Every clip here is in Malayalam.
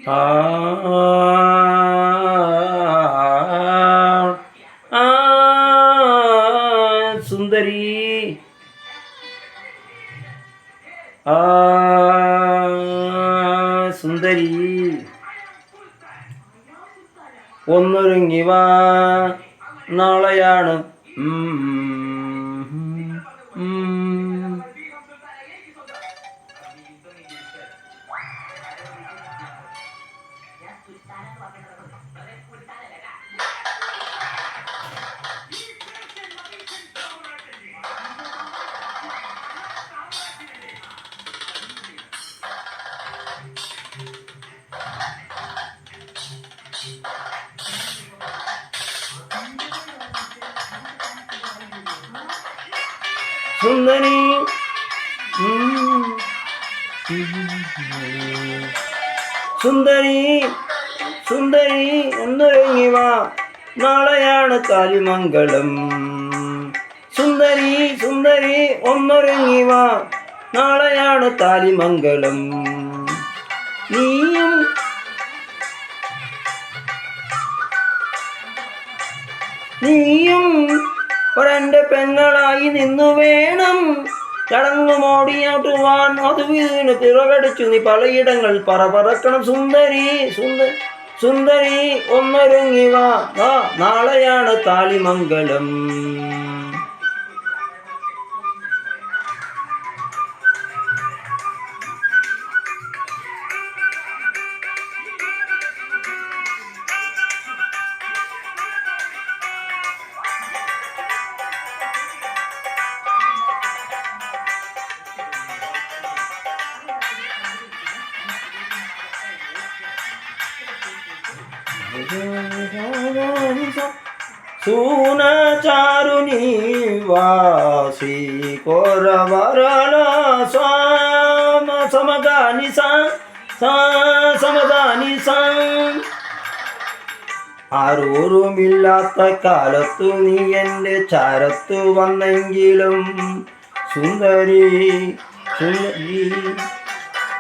സുന്ദരി സുന്ദരി ഒന്നൊരുങ്ങി വാ, നാളെയാണ് സുന്ദരി സുന്ദരി സുന്ദരി ഒന്നൊരുങ്ങി വാ, നാളെയാണ് കാലിമംഗളം. സുന്ദരി സുന്ദരി ഒന്നൊരുങ്ങി വാ, നാളെയാണ് കാലിമംഗളം. നീയും ഒരെൻ്റെ പെങ്ങളായി നിന്നു വേണം ചടങ്ങുമോടിയാട്ടുവാൻ. മധുവിന് പിറകടിച്ചു നീ പലയിടങ്ങൾ പറക്കണം. സുന്ദരി സുന്ദരി ഒന്നൊരുങ്ങി വാ, നാളെയാണ് കാലിമംഗളം. സൂനചാരുനി വാസി കോരവരള സമഗാനി സമഗാനി ആരോരുമില്ലാത്ത കാലത്തു നീ എൻ്റെ ചാരത്തു വന്നെങ്കിലും സുന്ദരി സുന്ദരി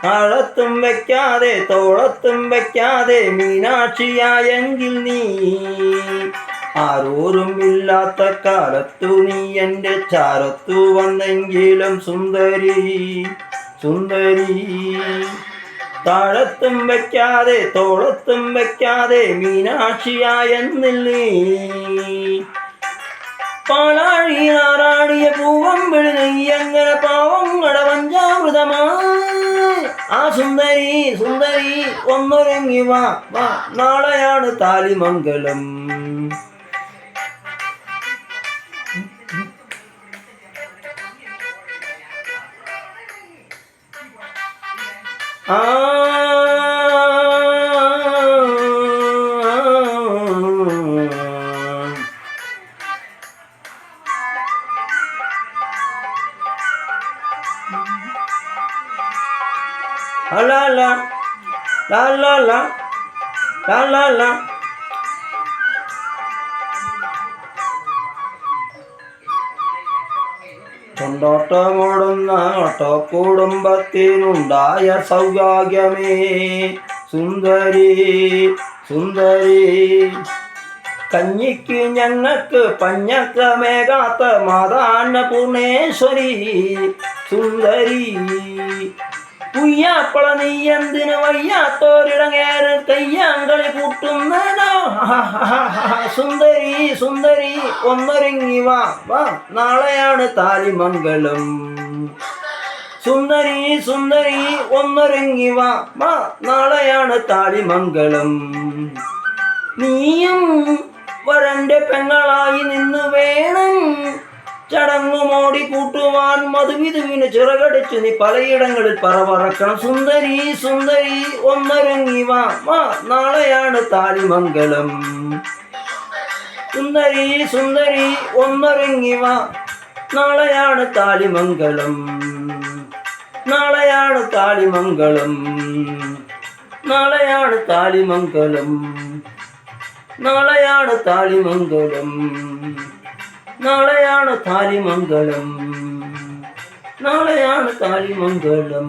താഴത്തും വയ്ക്കാതെ തോളത്തും വയ്ക്കാതെ മീനാക്ഷിയായെങ്കിൽ നീ ആരോരും ഇല്ലാത്ത കാലത്തു നീ എൻ്റെ ചാരത്തു വന്നെങ്കിലും സുന്ദരി സുന്ദരി താഴത്തും വയ്ക്കാതെ തോളത്തും വയ്ക്കാതെ മീനാക്ഷിയായെന്നിൽ നീ പാലാഴി നാറാടിയ പൂവമ്പിളി നെയ്യങ്ങനെ പാവങ്ങളുടെ പഞ്ചാമൃതമായി. ആ സുന്ദരി സുന്ദരി ഒന്നൊരുങ്ങി വാ, നാളെയാണ് കാലിമംഗളം. La la la la la la la la. കൊണ്ടോട്ടമോടുന്ന കുടുംബത്തിനുണ്ടായ സൗഭാഗ്യമേ സുന്ദരി സുന്ദരി കഞ്ഞിക്ക് ഞങ്ങൾക്ക് പഞ്ഞക്കമേകാത്ത മാതാന്നപൂർണേശ്വരി സുന്ദരി കുയ്യാപ്പള നീ എന്തിന് വയ്യാത്തോരിടങ്ങേറ് കയ്യാങ്കളി കൂട്ടുന്നോ. സുന്ദരി സുന്ദരി ഒന്നൊരുങ്ങി വാ, നാളെയാണ് കാലിമംഗളം. സുന്ദരി സുന്ദരി ഒന്നൊരുങ്ങി വാ, നാളെയാണ് കാലിമംഗളം. നീയും വരൻ്റെ പെങ്ങളായി നിന്നു വേണം ചടങ്ങുമോടി കൂട്ടുവാൻ. മധുവിധുവിന് ചിറകടിച്ചു നീ പലയിടങ്ങളിൽ പറക്കണം. സുന്ദരി സുന്ദരി ഒന്നൊരുങ്ങി വാ, നാളെയാണ് കാലിമംഗളം. സുന്ദരി സുന്ദരി ഒന്നൊരുങ്ങി വാ, നാളെയാണ് കാലിമംഗളം. നാളെയാണ് കാലിമംഗളം. നാളെയാണ് കാലിമംഗളം. നാളെയാണ് കാലിമംഗളം. നാളെയാണ് കാലിമംഗളം. നാളെയാണ് താലിമംഗലം.